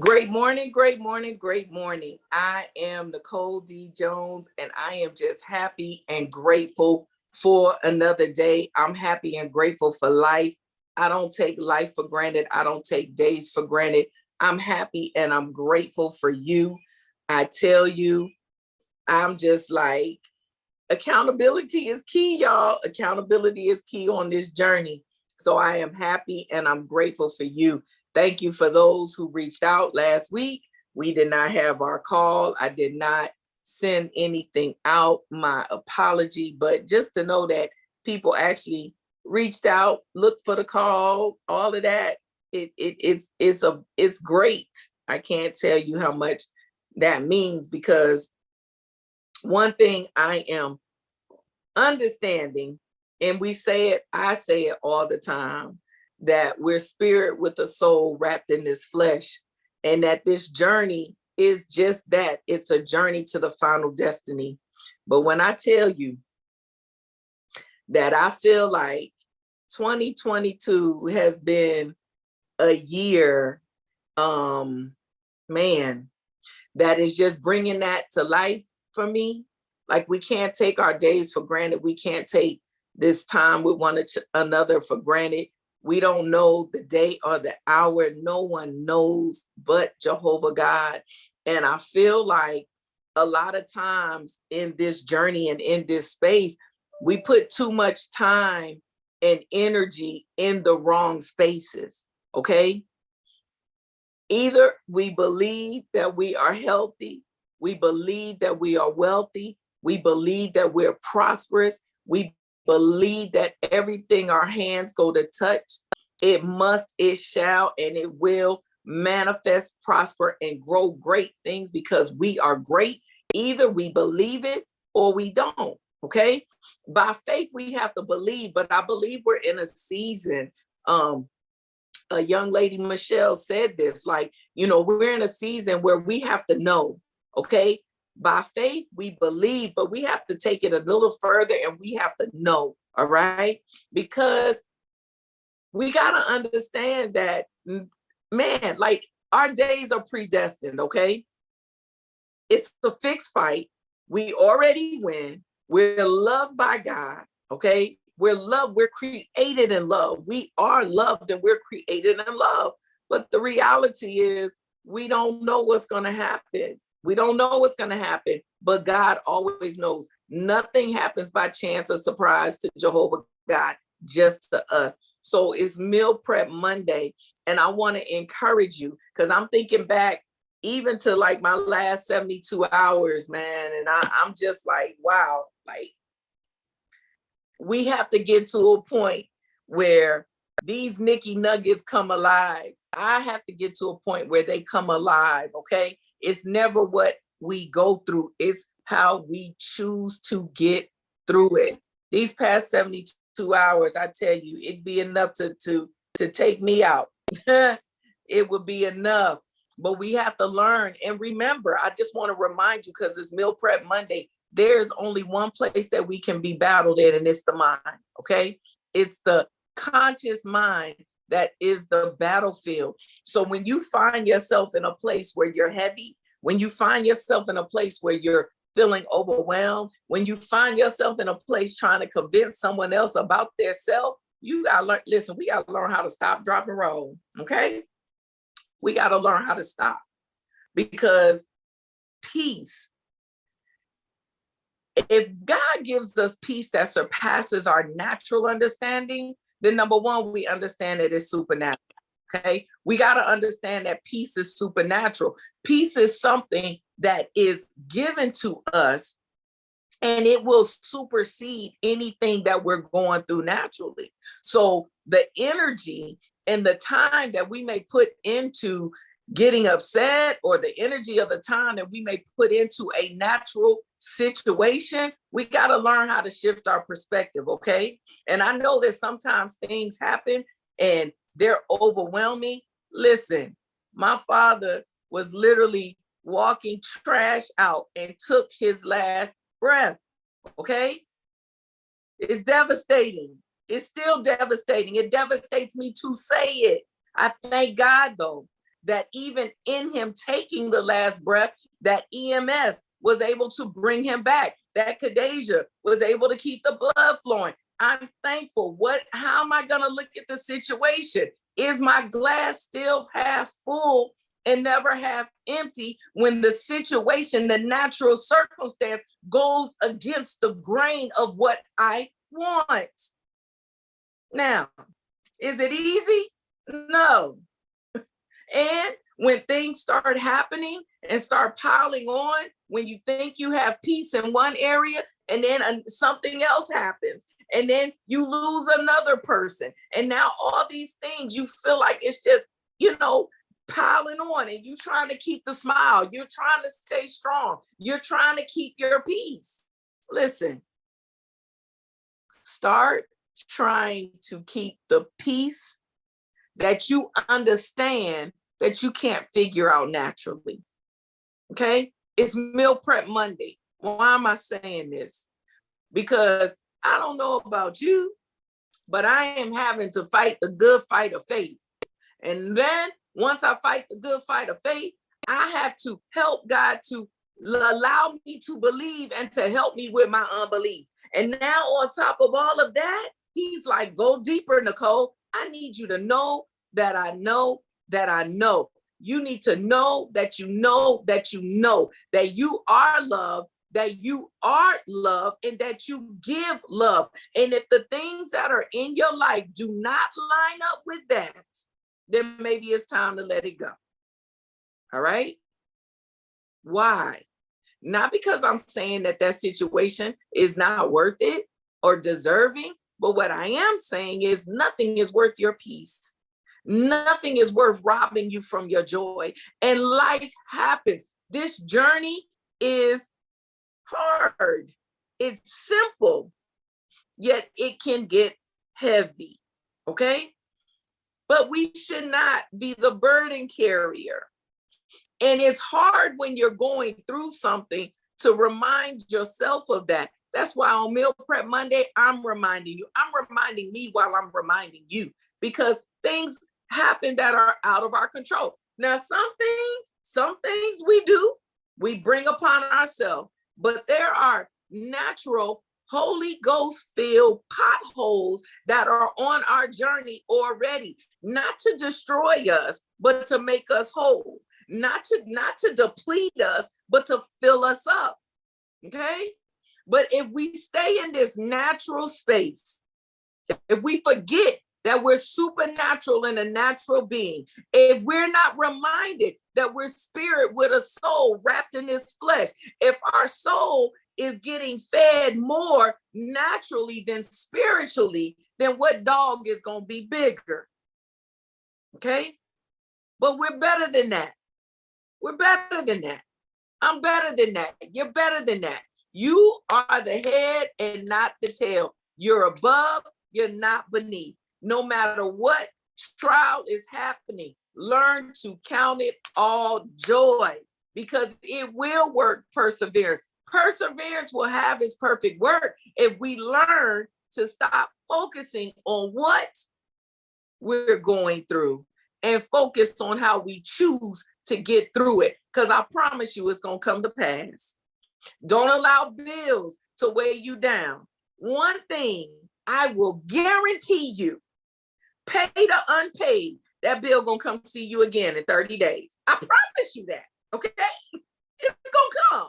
Great morning, great morning, great morning. I am Nicole D. Jones, and I am just happy and grateful for another day. I'm happy and grateful for life. I don't take life for granted. I don't take days for granted. I'm happy and I'm grateful for you. I tell you, I'm just like, accountability is key, y'all. Accountability is key on this journey. So I am happy and I'm grateful for you. Thank you for those who reached out last week. We did not have our call. I did not send anything out. My apology, but just to know that people actually reached out, looked for the call, all of that. It's great. I can't tell you how much that means, because one thing I am understanding, and I say it all the time, that we're spirit with a soul wrapped in this flesh, and that this journey is just that. It's a journey to the final destiny. But when I tell you that I feel like 2022 has been a year, man, that is just bringing that to life for me. Like, we can't take our days for granted. We can't take this time with one another for granted. We don't know the day or the hour. No one knows but Jehovah God. And I feel like a lot of times in this journey and in this space, we put too much time and energy in the wrong spaces, okay? Either we believe that we are healthy, we believe that we are wealthy, we believe that we're prosperous, we believe that everything our hands go to touch, it must, it shall, and it will manifest, prosper, and grow great things because we are great. Either we believe it or we don't, okay? By faith, we have to believe, but I believe we're in a season, a young lady, Michelle, said this, like, we're in a season where we have to know, okay? By faith, we believe, but we have to take it a little further and we have to know, all right? Because we got to understand that, man, like, our days are predestined, okay? It's a fixed fight. We already win. We're loved by God, okay? We're loved. We're created in love. We are loved and we're created in love. But the reality is, we don't know what's going to happen. We don't know what's going to happen, but God always knows. Nothing happens by chance or surprise to Jehovah God, just to us. So it's Meal Prep Monday, and I want to encourage you, because I'm thinking back even to like my last 72 hours, man, and I'm just like, wow, like, we have to get to a point where these Nikki nuggets come alive. I have to get to a point where they come alive, okay? It's never what we go through, it's how we choose to get through it. These past 72 hours, I tell you, it'd be enough to take me out. It would be enough. But we have to learn. And remember, I just want to remind you, because it's Meal Prep Monday, there's only one place that we can be battled in, and it's the mind, okay? It's the conscious mind that is the battlefield. So when you find yourself in a place where you're heavy, when you find yourself in a place where you're feeling overwhelmed, when you find yourself in a place trying to convince someone else about their self, you gotta learn, listen, we gotta learn how to stop, drop, and roll, okay? We gotta learn how to stop, because peace, if God gives us peace that surpasses our natural understanding, then number one, we understand that it's supernatural. Okay. We got to understand that peace is supernatural. Peace is something that is given to us, and it will supersede anything that we're going through naturally. So the energy and the time that we may put into getting upset, or the energy of the time that we may put into a natural situation, we got to learn how to shift our perspective, okay? And I know that sometimes things happen and they're overwhelming. Listen, my father was literally walking trash out and took his last breath, okay? It's devastating. It's still devastating. It devastates me to say it. I thank God, though, that even in him taking the last breath, that EMS was able to bring him back, that Khadijah was able to keep the blood flowing. I'm thankful. How am I going to look at the situation? Is my glass still half full and never half empty when the situation, the natural circumstance goes against the grain of what I want? Now, is it easy? No. And when things start happening and start piling on, when you think you have peace in one area and then something else happens, and then you lose another person, and now all these things, you feel like it's just, piling on, and you trying to keep the smile, you're trying to stay strong, you're trying to keep your peace. Listen, start trying to keep the peace that you understand that you can't figure out naturally. Okay? It's Meal Prep Monday. Why am I saying this? Because I don't know about you, but I am having to fight the good fight of faith. And then once I fight the good fight of faith, I have to help God to allow me to believe and to help me with my unbelief. And now on top of all of that, he's like, go deeper, Nicole. I need you to know that I know that I know. You need to know that you know that you know that you are loved, that you are loved, and that you give love. And if the things that are in your life do not line up with that, then maybe it's time to let it go. All right? Why? Not because I'm saying that situation is not worth it or deserving, but what I am saying is nothing is worth your peace. Nothing is worth robbing you from your joy. And life happens. This journey is hard. It's simple, yet it can get heavy. Okay? But we should not be the burden carrier. And it's hard when you're going through something to remind yourself of that. That's why on Meal Prep Monday, I'm reminding you. I'm reminding me while I'm reminding you, because things happen that are out of our control. Now, some things we bring upon ourselves, but there are natural Holy Ghost filled potholes that are on our journey already, not to destroy us, but to make us whole, not to deplete us, but to fill us up. Okay? But if we stay in this natural space, if we forget that we're supernatural and a natural being, if we're not reminded that we're spirit with a soul wrapped in this flesh, if our soul is getting fed more naturally than spiritually, then what dog is going to be bigger? Okay? But we're better than that. We're better than that. I'm better than that. You're better than that. You are the head and not the tail. You're above, you're not beneath. No matter what trial is happening, learn to count it all joy, because it will work. Perseverance. Perseverance will have its perfect work if we learn to stop focusing on what we're going through and focus on how we choose to get through it. Because I promise you it's going to come to pass. Don't allow bills to weigh you down. One thing I will guarantee you, paid or unpaid, that bill going to come see you again in 30 days. I promise you that, okay? It's going to come.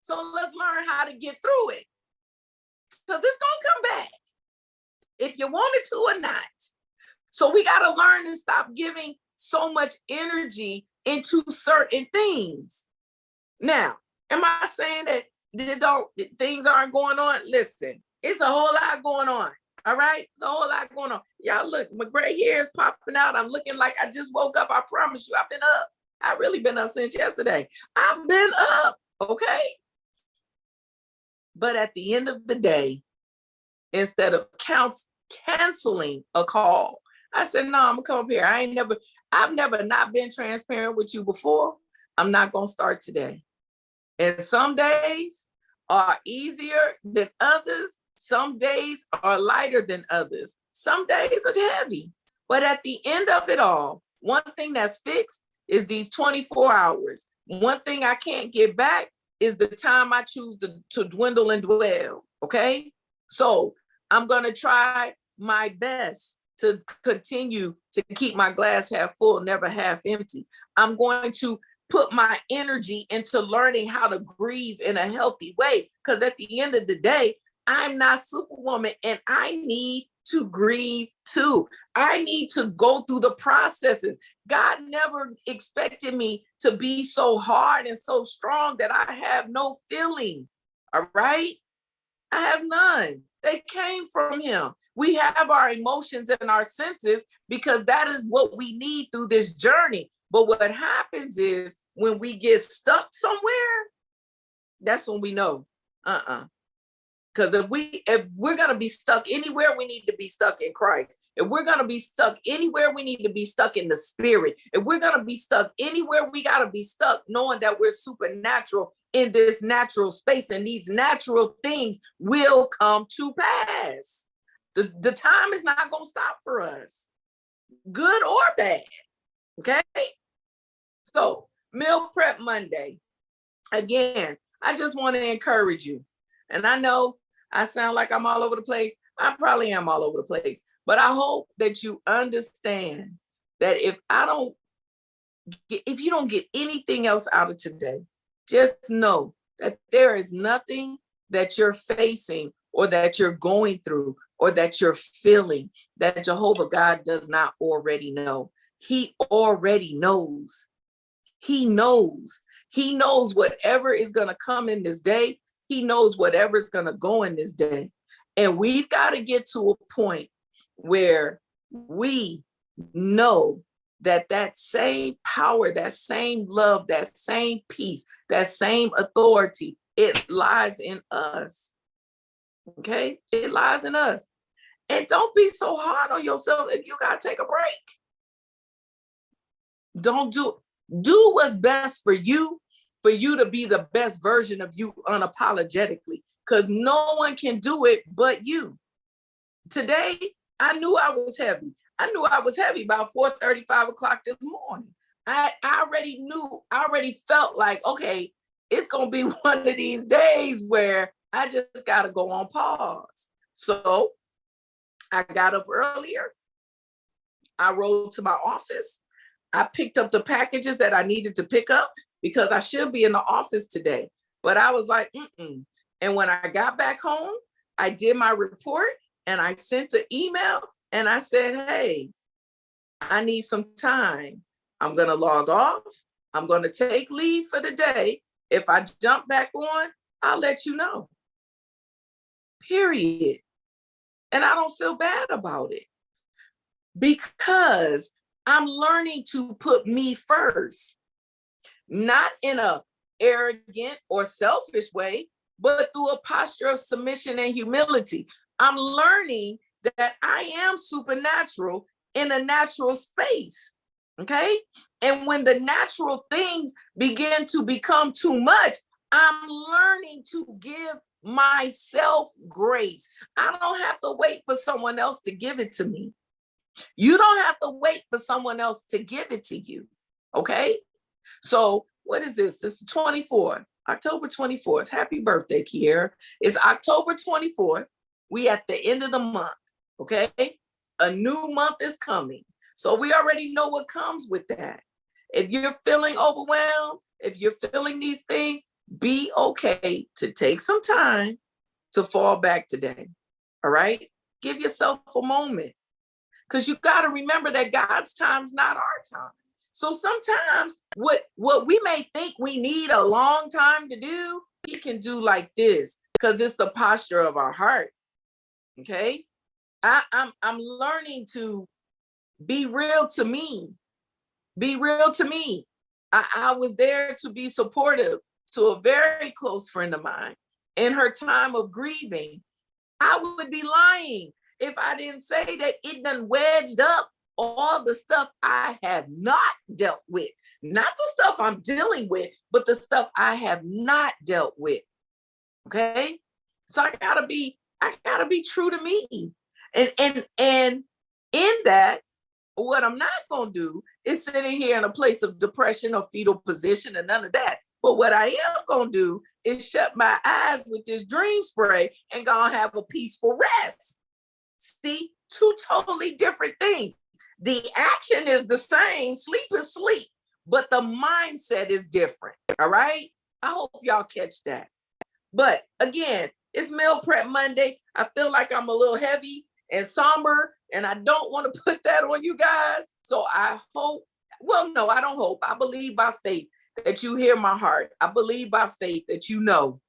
So let's learn how to get through it, because it's going to come back if you want it to or not. So we got to learn to stop giving so much energy into certain things. Now, am I saying that things aren't going on? Listen, it's a whole lot going on. All right? It's a whole lot going on. Y'all look, my gray hair is popping out. I'm looking like I just woke up. I promise you, I've been up. I've really been up since yesterday. I've been up, okay? But at the end of the day, instead of canceling a call, I said, no, I'm gonna come up here. I've never not been transparent with you before. I'm not gonna start today. And some days are easier than others. Some days are lighter than others. Some days are heavy. But at the end of it all, One thing that's fixed is these 24 hours. One thing I can't get back is the time I choose to dwindle and dwell, okay? So I'm gonna try my best to continue to keep my glass half full, never half empty. I'm going to put my energy into learning how to grieve in a healthy way, because at the end of the day, I'm not Superwoman and I need to grieve too. I need to go through the processes. God never expected me to be so hard and so strong that I have no feeling. All right? I have none. They came from him. We have our emotions and our senses because that is what we need through this journey. But what happens is when we get stuck somewhere, that's when we know, because if we're gonna be stuck anywhere, we need to be stuck in Christ. If we're gonna be stuck anywhere, we need to be stuck in the Spirit. If we're gonna be stuck anywhere, we gotta be stuck knowing that we're supernatural in this natural space, and these natural things will come to pass. The time is not gonna stop for us, good or bad. Okay. So Meal Prep Monday. Again, I just want to encourage you. And I know I sound like I'm all over the place. I probably am all over the place. But I hope that you understand that if you don't get anything else out of today, just know that there is nothing that you're facing or that you're going through or that you're feeling that Jehovah God does not already know. He already knows. He knows. He knows whatever is going to come in this day. He knows whatever is going to go in this day. And we've got to get to a point where we know that that same power, that same love, that same peace, that same authority, it lies in us. Okay? It lies in us. And don't be so hard on yourself if you got to take a break. Don't do it. Do what's best for you to be the best version of you unapologetically, because no one can do it but you. Today, I knew I was heavy. I knew I was heavy about 4:30, 5 o'clock this morning. I already knew, I already felt like, okay, it's going to be one of these days where I just got to go on pause. So I got up earlier. I rode to my office. I picked up the packages that I needed to pick up because I should be in the office today. But I was like, And when I got back home, I did my report and I sent an email and I said, hey, I need some time. I'm going to log off. I'm going to take leave for the day. If I jump back on, I'll let you know. Period. And I don't feel bad about it because I'm learning to put me first, not in an arrogant or selfish way, but through a posture of submission and humility. I'm learning that I am supernatural in a natural space, okay? And when the natural things begin to become too much, I'm learning to give myself grace. I don't have to wait for someone else to give it to me. You don't have to wait for someone else to give it to you, okay? So what is this? This is 24th, October 24th. Happy birthday, Kiera. It's October 24th. We at the end of the month, okay? A new month is coming. So we already know what comes with that. If you're feeling overwhelmed, if you're feeling these things, be okay to take some time to fall back today, all right? Give yourself a moment. Because you got to remember that God's time is not our time. So sometimes what we may think we need a long time to do, he can do like this because it's the posture of our heart. Okay. I'm learning to be real to me. Be real to me. I was there to be supportive to a very close friend of mine in her time of grieving. I would be lying if I didn't say that it done wedged up all the stuff I have not dealt with. Not the stuff I'm dealing with, but the stuff I have not dealt with. Okay? So I gotta be true to me. And in that, what I'm not gonna do is sitting here in a place of depression or fetal position and none of that. But what I am going to do is shut my eyes with this dream spray and going to have a peaceful rest. See, two totally different things. The action is the same. Sleep is sleep, but the mindset is different. All right. I hope y'all catch that. But again, it's Meal Prep Monday. I feel like I'm a little heavy and somber, and I don't want to put that on you guys. So I hope, well, no, I don't hope. I believe by faith that you hear my heart. I believe by faith that you know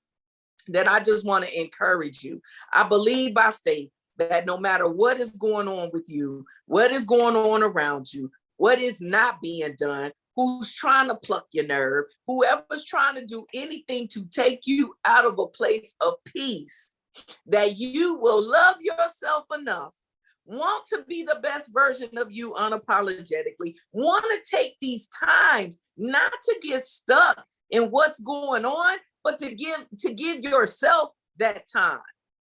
that I just want to encourage you. I believe by faith that no matter what is going on with you, what is going on around you, what is not being done, who's trying to pluck your nerve, whoever's trying to do anything to take you out of a place of peace, that you will love yourself enough, want to be the best version of you unapologetically, want to take these times not to get stuck in what's going on, but to give yourself that time.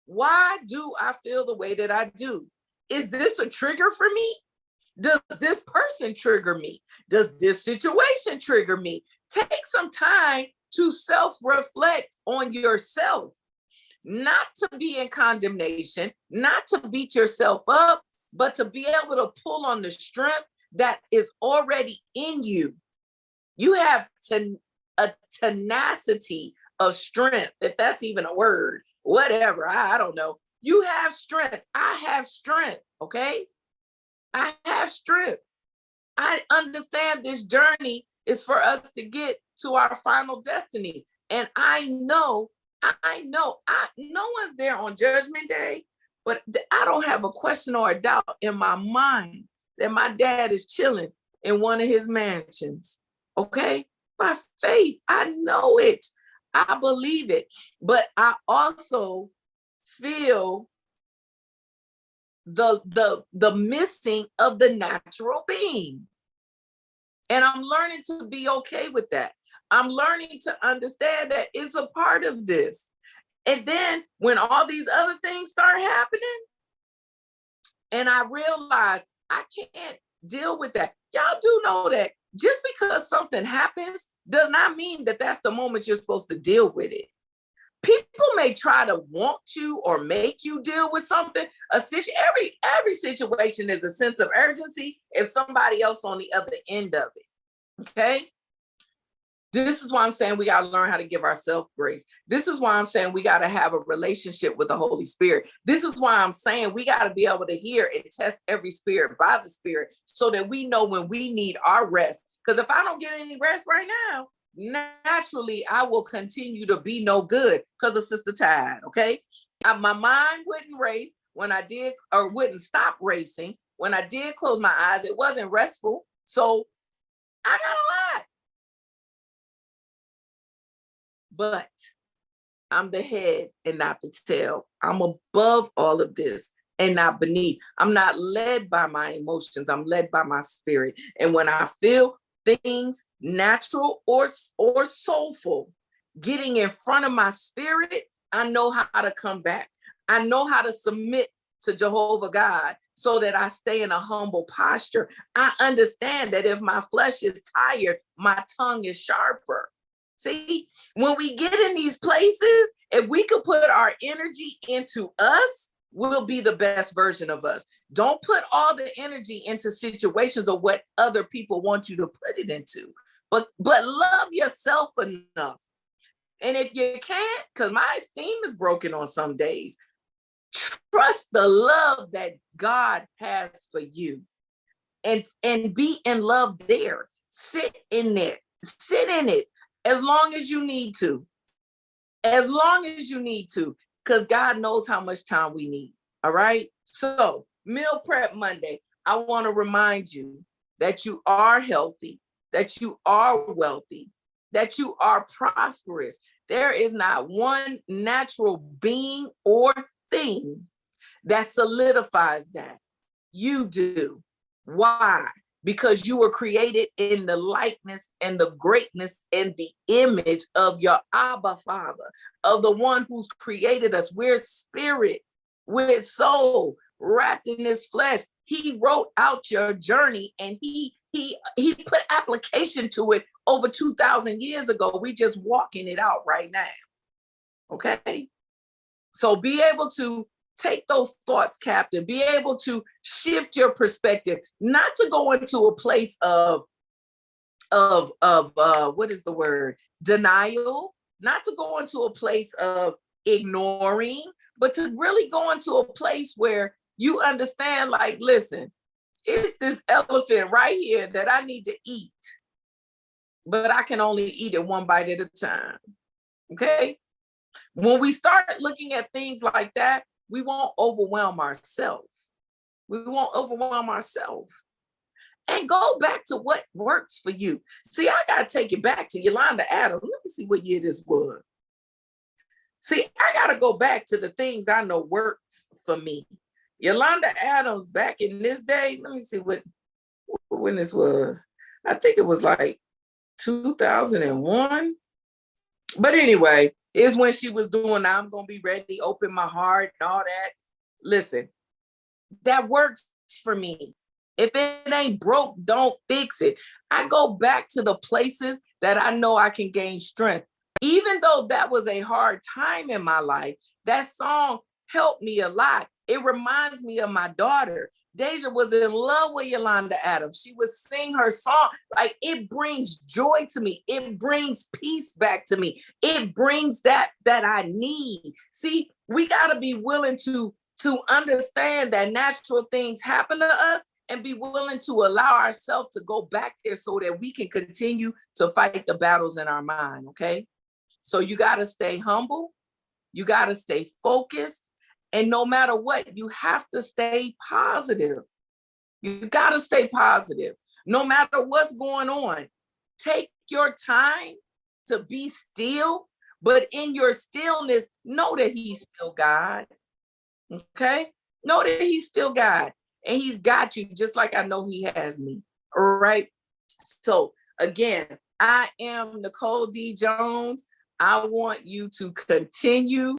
Why do I feel the way that I do? Is this a trigger for me? Does this person trigger me? Does this situation trigger me? Take some time to self-reflect on yourself, not to be in condemnation, not to beat yourself up, but to be able to pull on the strength that is already in you. You have a tenacity of strength, if that's even a word, whatever, I don't know. You have strength. I have strength, okay? I have strength. I understand this journey is for us to get to our final destiny. And I know, no one's there on Judgment Day, but I don't have a question or a doubt in my mind that my dad is chilling in one of his mansions, okay? By faith, I know it. I believe it. But I also feel the missing of the natural being. And I'm learning to be okay with that. I'm learning to understand that it's a part of this. And then when all these other things start happening, and I realize I can't deal with that. Y'all do know that just because something happens does not mean that that's the moment you're supposed to deal with it. People may try to want you or make you deal with something. Every situation is a sense of urgency if somebody else on the other end of it. Okay? This is why I'm saying we got to learn how to give ourselves grace. This is why I'm saying we got to have a relationship with the Holy Spirit. This is why I'm saying we got to be able to hear and test every spirit by the Spirit so that we know when we need our rest. Because if I don't get any rest right now, naturally, I will continue to be no good because of Sister Tide, okay? My mind wouldn't race when I did, or wouldn't stop racing. When I did close my eyes, it wasn't restful. So I got a lot. But I'm the head and not the tail. I'm above all of this and not beneath. I'm not led by my emotions. I'm led by my spirit. And when I feel things natural or soulful getting in front of my spirit, I know how to come back. I know how to submit to Jehovah God so that I stay in a humble posture. I understand that if my flesh is tired, my tongue is sharper. See, when we get in these places, if we could put our energy into us, we'll be the best version of us. Don't put all the energy into situations or what other people want you to put it into, but love yourself enough. And if you can't, because my esteem is broken on some days, trust the love that God has for you and be in love there. Sit in it. Sit in it as long as you need to. As long as you need to, because God knows how much time we need. All right. So Meal Prep Monday, I want to remind you that you are healthy, that you are wealthy, that you are prosperous. There is not one natural being or thing that solidifies that. You do. Why? Because you were created in the likeness and the greatness and the image of your Abba Father, of the one who's created us. We're spirit, we're soul, wrapped in this flesh. He wrote out your journey and he he put application to it over 2,000 years ago. We just walking it out right now. Okay. So be able to take those thoughts captive, be able to shift your perspective, not to go into a place of what is the word? Denial, not to go into a place of ignoring, but to really go into a place where you understand, like, listen, it's this elephant right here that I need to eat, but I can only eat it one bite at a time. Okay. When we start looking at things like that, we won't overwhelm ourselves. We won't overwhelm ourselves. And go back to what works for you. See, I got to take it back to Yolanda Adams. Let me see what year this was. See, I got to go back to the things I know works for me. Yolanda Adams back in this day, let me see when this was. I think it was like 2001. But anyway, is when she was doing I'm going to be ready, open my heart and all that. Listen, that works for me. If it ain't broke, don't fix it. I go back to the places that I know I can gain strength. Even though that was a hard time in my life, that song helped me a lot. It reminds me of my daughter. Deja was in love with Yolanda Adams. She would sing her song. Like, it brings joy to me. It brings peace back to me. It brings that I need. See, we got to be willing to understand that natural things happen to us and be willing to allow ourselves to go back there so that we can continue to fight the battles in our mind, okay? So you got to stay humble. You got to stay focused. And no matter what, you have to stay positive. You got to stay positive. No matter what's going on, take your time to be still, but in your stillness, know that he's still God, okay? Know that he's still God, and he's got you just like I know he has me, all right? So again, I am Nicole D. Jones. I want you to continue